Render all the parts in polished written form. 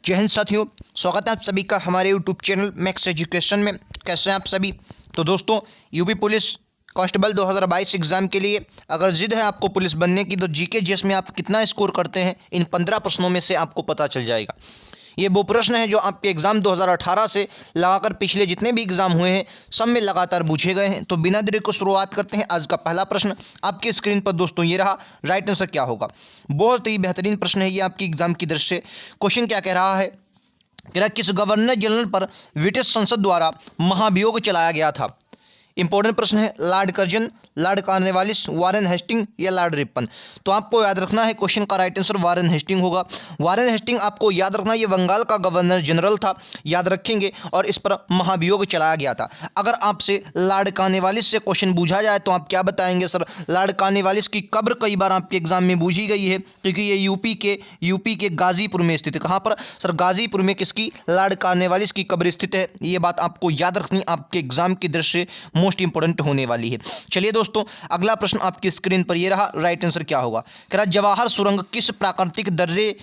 जय हिंद साथियों, स्वागत है आप सभी का हमारे यूट्यूब चैनल मैक्स एजुकेशन में। कैसे हैं आप सभी? तो दोस्तों, यूपी पुलिस कांस्टेबल 2022 एग्जाम के लिए अगर जिद है आपको पुलिस बनने की, तो जीके जीएस में आप कितना स्कोर करते हैं इन 15 प्रश्नों में से आपको पता चल जाएगा। ये वो प्रश्न है जो आपके एग्ज़ाम 2018 से लगाकर पिछले जितने भी एग्ज़ाम हुए हैं सब में लगातार पूछे गए हैं। तो बिना देरी को शुरुआत करते हैं। आज का पहला प्रश्न आपकी स्क्रीन पर दोस्तों ये रहा। राइट आंसर क्या होगा? बहुत ही बेहतरीन प्रश्न है ये आपकी एग्ज़ाम की दृष्टि से। क्वेश्चन क्या कह रहा है? कह रहा किस गवर्नर जनरल पर ब्रिटिश संसद द्वारा महाभियोग चलाया गया था? इंपॉर्टेंट प्रश्न है। Lord Curzon, Lord Cornwallis, Warren Hasting या लॉर्ड रिपन? तो आपको याद रखना है, क्वेश्चन का राइट आंसर वारेन हेस्टिंग होगा। वारेन हेस्टिंग आपको याद रखना, ये बंगाल का गवर्नर जनरल था, याद रखेंगे, और इस पर महाभियोग चलाया गया था। अगर आपसे लॉर्ड कॉर्नवालिस से क्वेश्चन पूछा जाए तो आप क्या बताएंगे? सर, लॉर्ड कॉर्नवालिस की कब्र कई बार आपके एग्जाम में पूछी गई है, क्योंकि ये यूपी के गाजीपुर में स्थित है। कहाँ पर? सर, गाजीपुर में किसकी? लॉर्ड कॉर्नवालिस की कब्र स्थित है। ये बात आपको याद रखनी, आपके एग्जाम की दृष्टि से मोस्ट इंपोर्टेंट होने वाली है। चलिए दोस्तों, अगला प्रश्न आपकी स्क्रीन पर ये रहा। राइट आंसर क्या होगा? कह रहा जवाहर सुरंग किस प्राकृतिक दर्रे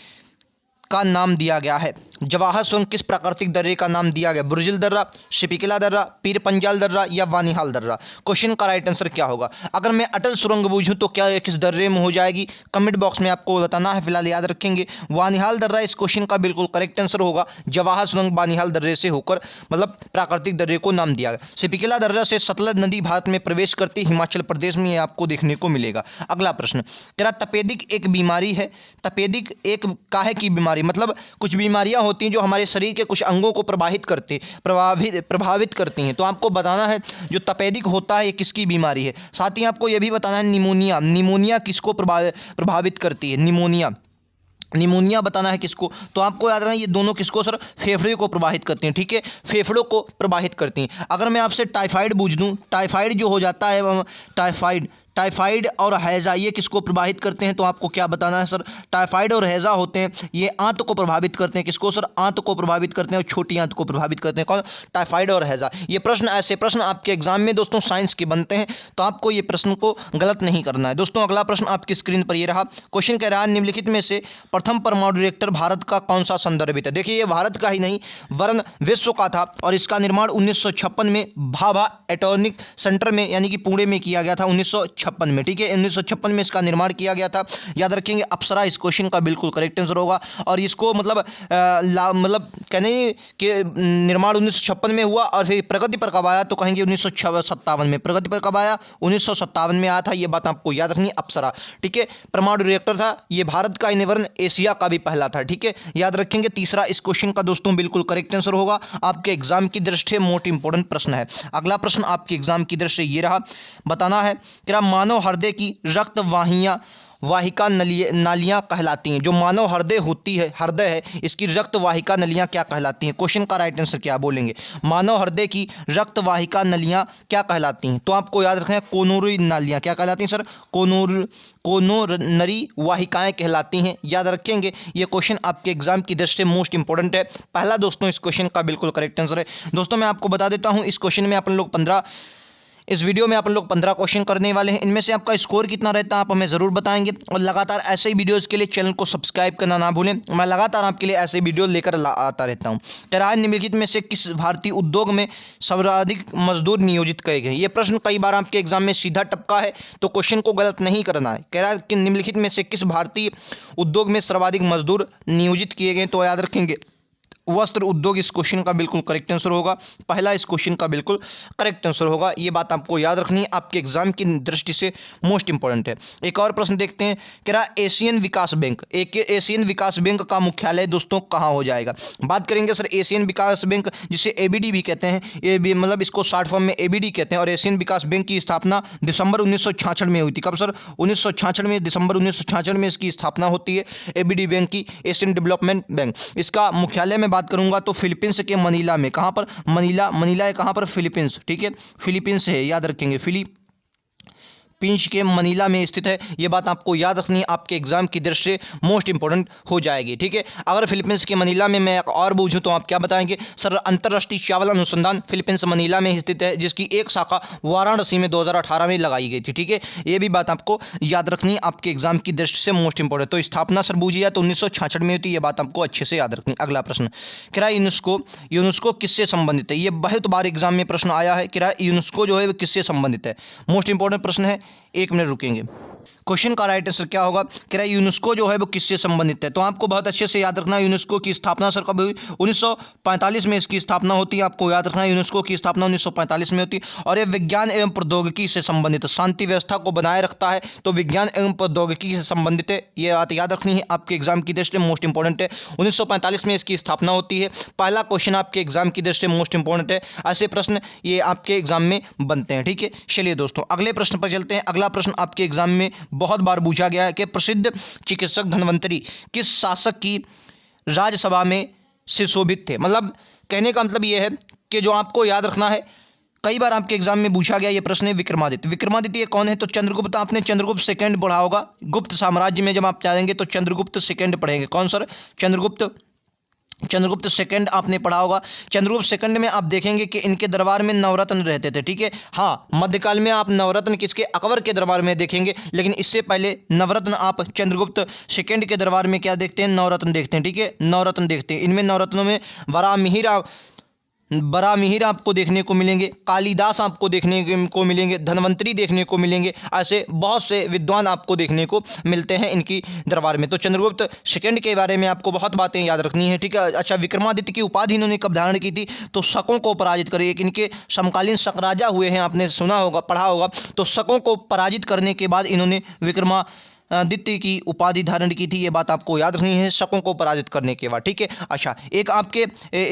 का नाम दिया गया है? जवाहर सुरंग किस प्राकृतिक दर्रे का नाम दिया गया? बुर्जिल दर्रा, शिपिकला दर्रा, पीर पंजाल दर्रा या वानिहाल दर्रा? क्वेश्चन का राइट आंसर क्या होगा? अगर मैं अटल सुरंग बूझूं तो क्या किस दर्रे में हो जाएगी? कमेंट बॉक्स में आपको बताना है। फिलहाल याद रखेंगे वानिहाल दर्रा इस क्वेश्चन का बिल्कुल करेक्ट आंसर होगा। जवाहर सुरंग वानिहाल दर्रे से होकर मतलब प्राकृतिक दर्रे को नाम दिया गया। शिपिकला दर्रा से सतलज नदी भारत में प्रवेश करती हिमाचल प्रदेश में आपको देखने को मिलेगा। अगला प्रश्न, तेरा तपेदिक एक बीमारी है। तपेदिक एक काहे की बीमारी, मतलब कुछ बीमारियां होती हैं जो हमारे शरीर के कुछ अंगों को प्रभावित करती हैं। तो आपको बताना है जो तपेदिक होता है ये किसकी बीमारी है। साथ ही आपको यह भी बताना है निमोनिया किसको प्रभावित करती है? निमोनिया बताना है किसको। तो आपको याद रखना ये दोनों किसको? सर, फेफड़े को प्रभावित करती हैं। ठीक है, फेफड़ों को प्रभावित करती हैं। अगर मैं आपसे टाइफाइड पूछ दूं, टाइफाइड जो हो जाता है, टाइफाइड और हैज़ा ये किसको प्रभावित करते हैं? तो आपको क्या बताना है? सर, टाइफाइड और हैज़ा होते हैं ये आंत को प्रभावित करते हैं। किसको? सर, आंत को प्रभावित करते हैं और छोटी आंत को प्रभावित करते हैं। कौन? टाइफाइड और हैज़ा। ये प्रश्न, ऐसे प्रश्न आपके एग्जाम में दोस्तों साइंस के बनते हैं, तो आपको ये प्रश्न को गलत नहीं करना है। दोस्तों, अगला प्रश्न आपकी स्क्रीन पर ये रहा। क्वेश्चन कह रहा है निम्नलिखित में से प्रथम परमाणु रिएक्टर भारत का कौन सा संदर्भित है? देखिए, ये भारत का ही नहीं वरन विश्व का था, और इसका निर्माण 1956 में भाभा एटॉमिक सेंटर में यानी कि पुणे में किया गया था। 1956 में, ठीक है, 1956 में इसका निर्माण किया गया था। याद रखेंगे अप्सरा इस क्वेश्चन का बिल्कुल करेक्ट आंसर होगा। और इसको मतलब कहने कि निर्माण 1956 में हुआ, और फिर प्रगति पर कब आया? तो कहेंगे 1957 में। प्रगति पर कब आया? 1957 में आया था। ये बात आपको याद रखनी है, अप्सरा। ठीक है, परमाणु रिएक्टर था ये, भारत का ही वरन एशिया का भी पहला था। ठीक है, याद रखेंगे। तीसरा इस क्वेश्चन का दोस्तों बिल्कुल करेक्ट आंसर होगा। आपके एग्जाम की दृष्टि से मोस्ट इंपोर्टेंट प्रश्न है। अगला प्रश्न आपके एग्जाम की दृष्टि से ये रहा। बताना है कि मानव हृदय की रक्त वाहिका नालियां कहलाती हैं। जो मानव हृदय होती है, हृदय है, इसकी रक्त वाहिका नलियां क्या कहलाती हैं? क्वेश्चन का राइट आंसर क्या बोलेंगे? मानव हृदय की रक्त वाहिका नलियां क्या कहलाती हैं? तो आपको याद रखना है कोरोनरी नालियां क्या कहलाती हैं? सर, कोरोनरी वाहिकाएं कहलाती हैं। याद रखेंगे, ये क्वेश्चन आपके एग्जाम की दृष्टि से मोस्ट इंपोर्टेंट है। पहला दोस्तों इस क्वेश्चन का बिल्कुल करेक्ट आंसर है। दोस्तों, मैं आपको बता देता हूँ, इस क्वेश्चन में अपन लोग 15 इस वीडियो में अपन लोग 15 क्वेश्चन करने वाले हैं। इनमें से आपका स्कोर कितना रहता है आप हमें ज़रूर बताएंगे, और लगातार ऐसे ही वीडियोस के लिए चैनल को सब्सक्राइब करना ना भूलें। मैं लगातार आपके लिए ऐसे वीडियो लेकर आता रहता हूं। तेरह निम्नलिखित में से किस भारतीय उद्योग में सर्वाधिक मजदूर नियोजित किए गए? ये प्रश्न कई बार आपके एग्जाम में सीधा टपका है, तो क्वेश्चन को गलत नहीं करना है। कह रहा है कि निम्नलिखित में से किस भारतीय उद्योग में सर्वाधिक मजदूर नियोजित किए गए? तो याद रखेंगे वस्त्र उद्योग इस क्वेश्चन का बिल्कुल करेक्ट आंसर होगा। पहला इस क्वेश्चन का बिल्कुल करेक्ट आंसर होगा। ये बात आपको याद रखनी है, आपके एग्जाम की दृष्टि से मोस्ट इंपॉर्टेंट है। एक और प्रश्न देखते हैं। कह रहा एशियन विकास बैंक, एशियन विकास बैंक का मुख्यालय दोस्तों कहाँ हो जाएगा? बात करेंगे सर एशियन विकास बैंक, जिसे एबीडी भी कहते हैं, ये भी मतलब इसको शॉर्ट फॉर्म में एबीडी कहते हैं। और एशियन विकास बैंक की स्थापना दिसंबर 1966 में हुई थी। कब सर? 1966 में, दिसंबर 1966 में इसकी स्थापना होती है, एबीडी बैंक की, एशियन डेवलपमेंट बैंक। इसका मुख्यालय में बात करूंगा तो फिलीपींस के मनीला में। कहां पर? मनीला है कहां पर? फिलीपींस। ठीक है, फिलीपींस है, याद रखेंगे फिलीपींस के मनीला में स्थित है। ये बात आपको याद रखनी है, आपके एग्जाम की दृष्टि से मोस्ट इंपॉर्टेंट हो जाएगी। ठीक है, अगर फिलीपींस के मनीला में मैं और बूझूं तो आप क्या बताएंगे सर? अंतर्राष्ट्रीय चावल अनुसंधान फिलीपींस मनीला में स्थित है, जिसकी एक शाखा वाराणसी में 2018 में लगाई गई थी। ठीक है, ये भी बात आपको याद रखनी है, आपके एग्जाम की दृष्टि से मोस्ट इंपॉर्टेंट। तो स्थापना सर बूझी जाए तो 1966 में होती है, ये बात आपको अच्छे से याद रखनी। अगला प्रश्न, क्या यूनेस्को किससे संबंधित है? ये बहुत बार एग्जाम में प्रश्न आया है, क्या यूनेस्को जो है वो किससे संबंधित है? मोस्ट इंपॉर्टेंट प्रश्न है, 1 मिनट रुकेंगे। क्वेश्चन का राइट आंसर क्या होगा? क्या यूनेस्को जो है वो किससे संबंधित है? तो आपको बहुत अच्छे से याद रखना है, यूनेस्को की स्थापना सर कब हुई? 1945 में इसकी स्थापना होती है। आपको याद रखना है, यूनेस्को की स्थापना 1945 में होती है और ये विज्ञान एवं प्रौद्योगिकी से संबंधित है, शांति व्यवस्था को बनाए रखता है, तो विज्ञान एवं प्रौद्योगिकी से संबंधित है। ये बात याद रखनी है, आपके एग्जाम की दृष्टि से मोस्ट इंपॉर्टेंट है। 1945 में इसकी स्थापना होती है। पहला क्वेश्चन आपके एग्जाम की दृष्टि से मोस्ट इंपॉर्टेंट है। ऐसे प्रश्न ये आपके एग्जाम में बनते हैं। ठीक है, चलिए दोस्तों अगले प्रश्न पर चलते हैं। अगला प्रश्न आपके एग्जाम में बहुत बार पूछा गया है कि प्रसिद्ध चिकित्सक धन्वंतरी किस शासक की राज्यसभा में से शोभित थे? मतलब कहने का मतलब यह है कि जो आपको याद रखना है, कई बार आपके एग्जाम में पूछा गया ये प्रश्न है विक्रमादित्य। विक्रमादित्य कौन है? तो चंद्रगुप्त, आपने चंद्रगुप्त सेकंड पढ़ा होगा। गुप्त साम्राज्य में जब आप चाहेंगे तो चंद्रगुप्त सेकंड पढ़ेंगे। कौन सर? चंद्रगुप्त सेकंड आपने पढ़ा होगा। चंद्रगुप्त सेकंड में आप देखेंगे कि इनके दरबार में नवरत्न रहते थे। ठीक है, हाँ मध्यकाल में आप नवरत्न किसके? अकबर के दरबार में देखेंगे, लेकिन इससे पहले नवरत्न आप चंद्रगुप्त सेकंड के दरबार में क्या देखते हैं? नवरत्न देखते हैं। ठीक है, नवरत्न देखते हैं। इनमें नवरत्नों में बरामिहिर आपको देखने को मिलेंगे, कालिदास आपको देखने को मिलेंगे, धन्वंतरी देखने को मिलेंगे, ऐसे बहुत से विद्वान आपको देखने को मिलते हैं इनकी दरबार में। तो चंद्रगुप्त सेकंड के बारे में आपको बहुत बातें याद रखनी है। ठीक है, अच्छा विक्रमादित्य की उपाधि इन्होंने कब धारण की थी? तो शकों को पराजित कर, एक इनके समकालीन शक राजा हुए हैं, आपने सुना होगा, पढ़ा होगा। तो शकों को पराजित करने के बाद इन्होंने विक्रमादित्य की उपाधि धारण की थी, ये बात आपको याद रखनी है, शकों को पराजित करने के बाद। ठीक है, अच्छा एक आपके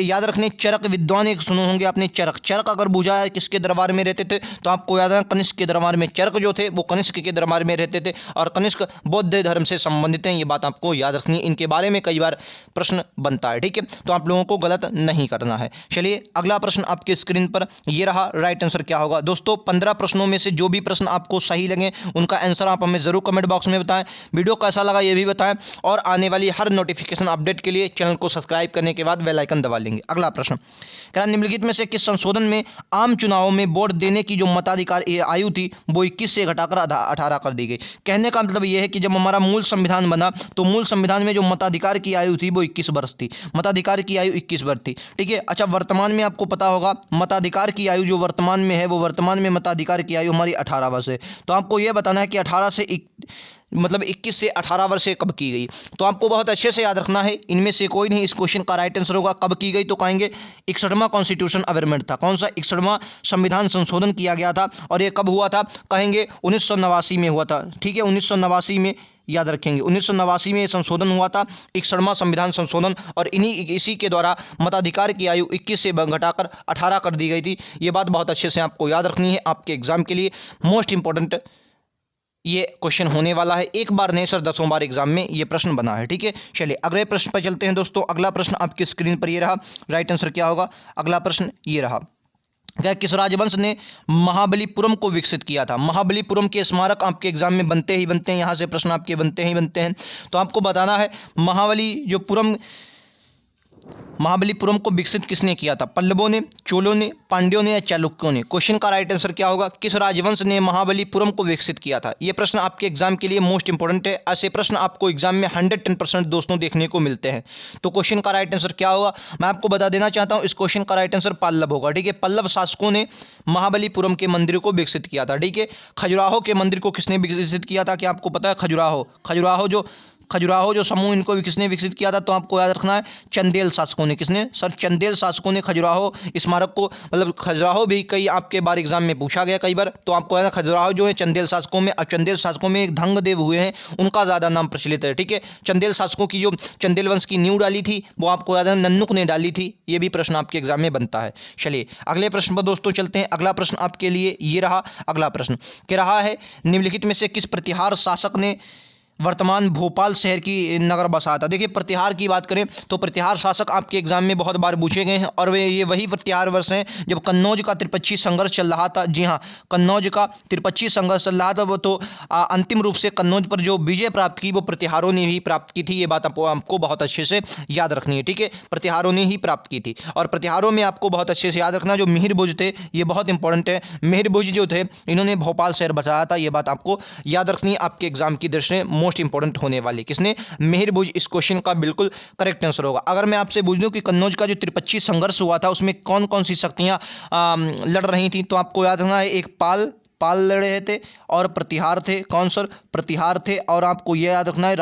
याद रखने चरक विद्वान एक सुने होंगे आपने, चरक अगर बूझा है किसके दरबार में रहते थे तो आपको याद है कनिष्क के दरबार में। चरक जो थे वो कनिष्क के दरबार में रहते थे और कनिष्क बौद्ध धर्म से संबंधित हैं, ये बात आपको याद रखनी है, इनके बारे में कई बार प्रश्न बनता है। ठीक है, तो आप लोगों को गलत नहीं करना है। चलिए अगला प्रश्न आपके स्क्रीन पर ये रहा, राइट आंसर क्या होगा? दोस्तों 15 प्रश्नों में से जो भी प्रश्न आपको सही लगे उनका आंसर आप हमें जरूर कमेंट बॉक्स में बताएं। वीडियो कैसा लगा ये भी बताएं और आने वाली हर नोटिफिकेशन अपडेट के लिए चैनल को सब्सक्राइब करने के बाद बेल आइकन दबा लेंगे। अगला प्रश्न, क्या निम्नलिखित में से किस संशोधन में आम चुनावों में वोट देने की जो मताधिकार आयु थी वो 21 से घटाकर 18 कर दी गई? कहने का मतलब यह है कि जब हमारा मूल संविधान बना तो मूल संविधान में जो मताधिकार की आयु थी वो 21 वर्ष थी, मताधिकार की आयु 21 वर्ष थी। ठीक है, अच्छा वर्तमान में आपको पता होगा मताधिकार की आयु जो वर्तमान में है वो वर्तमान में मताधिकार की आयु हमारी 18 वर्ष है। तो आपको यह बताना है कि 18 से 21 से 18 वर्ष से कब की गई? तो आपको बहुत अच्छे से याद रखना है, इनमें से कोई नहीं इस क्वेश्चन का राइट आंसर होगा। कब की गई? तो कहेंगे 61वां कॉन्स्टिट्यूशन अमेंडमेंट था। कौन सा? 61वां संविधान संशोधन किया गया था और ये कब हुआ था? कहेंगे 1989 में हुआ था। ठीक है, 1989 में याद रखेंगे, 1989 में संशोधन हुआ था, 61वां संविधान संशोधन, और इसी के द्वारा मताधिकार की आयु 21 से घटाकर 18 कर दी गई थी। ये बात बहुत अच्छे से आपको याद रखनी है, आपके एग्जाम के लिए मोस्ट इंपॉर्टेंट ये क्वेश्चन होने वाला है। एक बार नहीं सर 10 बार एग्जाम में ये प्रश्न बना है। ठीक है, चलिए अगले प्रश्न पर चलते हैं दोस्तों। अगला प्रश्न आपकी स्क्रीन पर ये रहा, राइट आंसर क्या होगा? अगला प्रश्न ये रहा, क्या किस राजवंश ने महाबलीपुरम को विकसित किया था? महाबलीपुरम के स्मारक आपके एग्जाम में बनते ही बनते हैं, यहाँ से प्रश्न आपके बनते ही बनते हैं। तो आपको बताना है महाबलीपुरम को विकसित किसने किया था? पल्लवों ने, चोलों ने, पांड्यों ने या चालुक्यों ने? क्वेश्चन का राइट आंसर क्या होगा? किस राजवंश ने महाबलीपुरम को विकसित किया था? यह प्रश्न आपके एग्जाम के लिए मोस्ट इंपॉर्टेंट है। ऐसे प्रश्न आपको एग्जाम में 110% दोस्तों देखने को मिलते हैं। तो क्वेश्चन का राइट आंसर क्या होगा मैं आपको बता देना चाहता हूँ, इस क्वेश्चन का राइट आंसर पल्लव होगा। ठीक है, पल्लव शासकों ने महाबलीपुरम के मंदिर को विकसित किया था। ठीक है, खजुराहो के मंदिर को किसने विकसित किया था? क्या आपको पता है? खजुराहो जो समूह इनको भी किसने विकसित किया था? तो आपको याद रखना है चंदेल शासकों ने। किसने सर? चंदेल शासकों ने खजुराहो स्मारक को, मतलब खजुराहो भी कई आपके बार एग्जाम में पूछा गया कई बार। तो आपको याद खजुराहो जो है चंदेल शासकों में, और चंदेल शासकों में एक धंगदेव हुए हैं, उनका ज़्यादा नाम प्रचलित है। ठीक है, चंदेल शासकों की जो चंदेल वंश की नींव डाली थी वो आपको याद है नन्नुक ने डाली थी। ये भी प्रश्न आपके एग्जाम में बनता है। चलिए अगले प्रश्न पर दोस्तों चलते हैं। अगला प्रश्न आपके लिए ये रहा, अगला प्रश्न क्या रहा है, निम्नलिखित में से किस प्रतिहार शासक ने वर्तमान भोपाल शहर की नगर बसा था। देखिए प्रतिहार की बात करें तो प्रतिहार शासक आपके एग्जाम में बहुत बार पूछे गए हैं और वे ये वही प्रतिहार वर्ष हैं जब कन्नौज का त्रिपक्षीय संघर्ष चल रहा था। जी हाँ, कन्नौज का त्रिपक्षीय संघर्ष चल रहा था वो तो अंतिम रूप से कन्नौज पर जो विजय प्राप्त की वो प्रतिहारों ने ही प्राप्त की थी। ये बात आपको बहुत अच्छे से याद रखनी है, ठीक है। प्रतिहारों ने ही प्राप्त की थी और प्रतिहारों में आपको बहुत अच्छे से याद रखना जो मिहिर भुज थे, ये बहुत इंपॉर्टेंट है। मिहिर भुज जो थे इन्होंने भोपाल शहर बचाया था। ये बात आपको याद रखनी है, आपके एग्जाम की दृष्टि से मोस्ट इंपॉर्टेंट होने वाली। किसने? मिहिर भुज इस क्वेश्चन का बिल्कुल करेक्ट आंसर होगा। अगर मैं आपसे पूछ दूं कि कन्नौज का जो त्रिपक्षीय संघर्ष हुआ था उसमें कौन कौन सी शक्तियां लड़ रही थी, तो आपको याद रखना है, एक पाल लड़ रहे थे और प्रतिहार थे। कौन सर? प्रतिहार थे। और आपको यह याद रखना है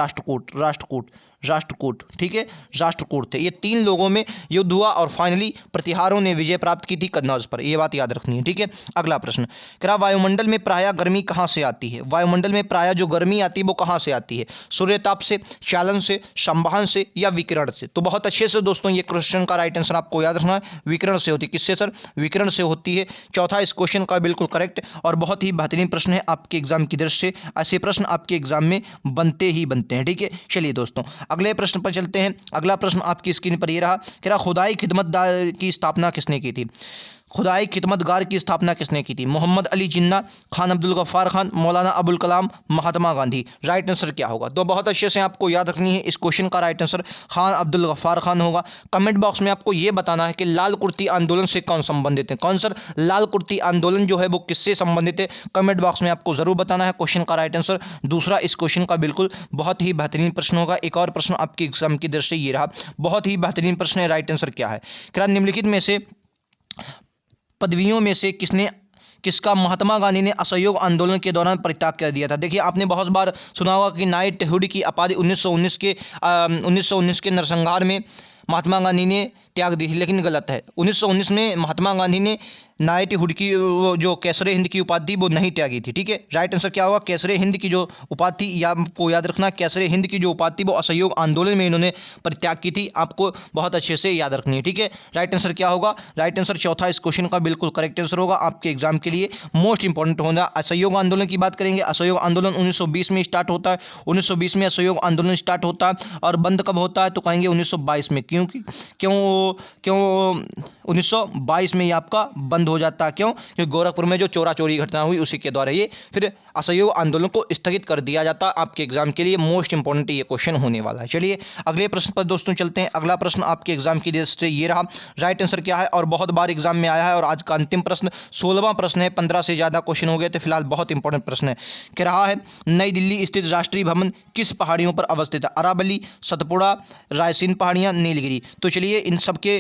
राष्ट्रकूट, ठीक है, राष्ट्रकूट थे। ये तीन लोगों में युद्ध हुआ और फाइनली प्रतिहारों ने विजय प्राप्त की थी कन्नौज पर। ये बात याद रखनी है, ठीक है। अगला प्रश्न, क्या वायुमंडल में प्रायः गर्मी कहाँ से आती है? वायुमंडल में प्रायः जो गर्मी आती है वो कहाँ से आती है? सूर्यताप से, चालन से, संवहन से या विकिरण से? तो बहुत अच्छे से दोस्तों ये क्वेश्चन का राइट आंसर आपको याद रखना है, विकिरण से होती है। किससे सर? विकिरण से होती है। चौथा इस क्वेश्चन का बिल्कुल करेक्ट और बहुत ही बेहतरीन प्रश्न है आपके एग्जाम की दृष्टि से। ऐसे प्रश्न आपके एग्जाम में बनते ही बनते हैं, ठीक है। चलिए दोस्तों अगले प्रश्न पर चलते हैं। अगला प्रश्न आपकी स्क्रीन पर ये रहा कि खुदाई खिदमतगार की स्थापना किसने की थी? खुदाई खिदमतगार की स्थापना किसने की थी? मोहम्मद अली जिन्ना, खान अब्दुल गफ्फार खान, मौलाना अबुल कलाम, महात्मा गांधी। राइट आंसर क्या होगा? तो बहुत अच्छे से आपको याद रखनी है, इस क्वेश्चन का राइट आंसर खान अब्दुल गफ्फार खान होगा। कमेंट बॉक्स में आपको यह बताना है कि लाल कुर्ती आंदोलन से कौन संबंधित है। कौन सर? लाल कुर्ती आंदोलन जो है वो किससे संबंधित है? कमेंट बॉक्स में आपको जरूर बताना है क्वेश्चन का राइट आंसर। दूसरा इस क्वेश्चन का बिल्कुल बहुत ही बेहतरीन प्रश्न होगा। एक और प्रश्न आपके एग्जाम की दृष्टि ये रहा, बहुत ही बेहतरीन प्रश्न है। राइट आंसर क्या है? क्या निम्नलिखित में से पदवियों में से किसका महात्मा गांधी ने असहयोग आंदोलन के दौरान परित्याग कर दिया था? देखिए आपने बहुत बार सुना होगा कि नाइटहुड की उपाधि 1919 के नरसंहार में महात्मा गांधी ने त्याग दी थी, लेकिन गलत है। 1919 में महात्मा गांधी ने नाइटहुड की वो जो कैसरे हिंद की उपाधि वो नहीं त्यागी थी, ठीक है। राइट आंसर क्या होगा? कैसरे हिंद की जो उपाधि, या आपको याद रखना, कैसरे हिंद की जो उपाधि वो असहयोग आंदोलन में इन्होंने परित्याग की थी। आपको बहुत अच्छे से याद रखनी है, ठीक है। राइट आंसर क्या होगा? राइट आंसर चौथा इस क्वेश्चन का बिल्कुल करेक्ट आंसर होगा, आपके एग्जाम के लिए मोस्ट इंपॉर्टेंट होगा। असहयोग आंदोलन की बात करेंगे, असहयोग आंदोलन 1920 में स्टार्ट होता है। 1920 में असहयोग आंदोलन स्टार्ट होता है और बंद कब होता है? तो कहेंगे 1922 में। क्यों 1922 में ये आपका बंद हो जाता है? क्यों? क्योंकि गोरखपुर में जो चोरा चोरी घटना हुई उसी के द्वारा ये फिर असहयोग आंदोलन को स्थगित कर दिया जाता। आपके एग्जाम के लिए मोस्ट इंपॉर्टेंट ये क्वेश्चन होने वाला है। चलिए अगले प्रश्न पर दोस्तों चलते हैं। अगला प्रश्न आपके एग्जाम की दृष्टि से ये रहा, राइट आंसर क्या है? और बहुत बार एग्जाम में आया है और आज का अंतिम प्रश्न 16वां प्रश्न है। 15 से ज़्यादा क्वेश्चन हो गए थे, फिलहाल बहुत इंपॉर्टेंट प्रश्न है। क्या रहा है, नई दिल्ली स्थित राष्ट्रीय भवन किस पहाड़ियों पर अवस्थित है? अरावली, सतपुड़ा, रायसीन पहाड़ियाँ, नीलगिरी। तो चलिए इन सबके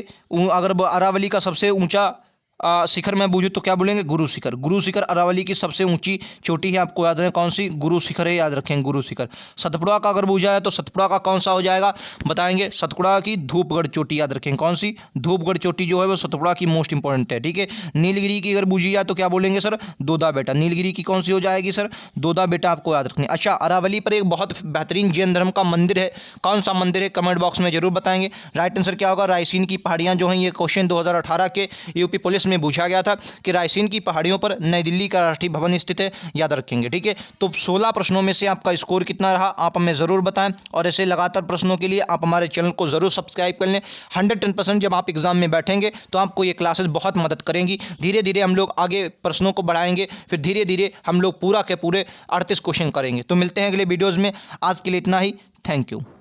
अगर अरावली का सबसे ऊंचा शिखर में बूझूं तो क्या बोलेंगे? गुरु शिखर। गुरु शिखर अरावली की सबसे ऊंची चोटी है, आपको याद रखें कौन सी? गुरु शिखर है, याद रखें गुरु शिखर। सतपुड़ा का अगर बूझा है तो सतपुड़ा का कौन सा हो जाएगा बताएंगे? सतपुड़ा की धूपगढ़ चोटी, याद रखें कौन सी? धूपगढ़ चोटी जो है वो सतपुड़ा की मोस्ट इंपॉर्टेंट है, ठीक है। नीलगिरी की अगर बूझी जाए तो क्या बोलेंगे सर? दोदा बेटा। नीलगिरी की कौन सी हो जाएगी सर? दोदा बेटा, आपको याद रखनी। अच्छा, अरावली पर एक बहुत बेहतरीन जैन धर्म का मंदिर है, कौन सा मंदिर है? कमेंट बॉक्स में जरूर बताएंगे। राइट आंसर क्या होगा? रायसीन की पहाड़ियाँ जो हैं, ये क्वेश्चन 2018 के यूपी पुलिस में पूछा गया था कि रायसीन की पहाड़ियों पर नई दिल्ली का राष्ट्रीय भवन स्थित है, याद रखेंगे, ठीक है। तो 16 प्रश्नों में से आपका स्कोर कितना रहा आप हमें ज़रूर बताएं और ऐसे लगातार प्रश्नों के लिए आप हमारे चैनल को ज़रूर सब्सक्राइब कर लें। 110% जब आप एग्जाम में बैठेंगे तो आपको ये क्लासेस बहुत मदद करेंगी। धीरे धीरे हम लोग आगे प्रश्नों को बढ़ाएंगे, फिर धीरे धीरे हम लोग पूरा के पूरे 38 क्वेश्चन करेंगे। तो मिलते हैं अगले वीडियोज़ में, आज के लिए इतना ही। Thank you.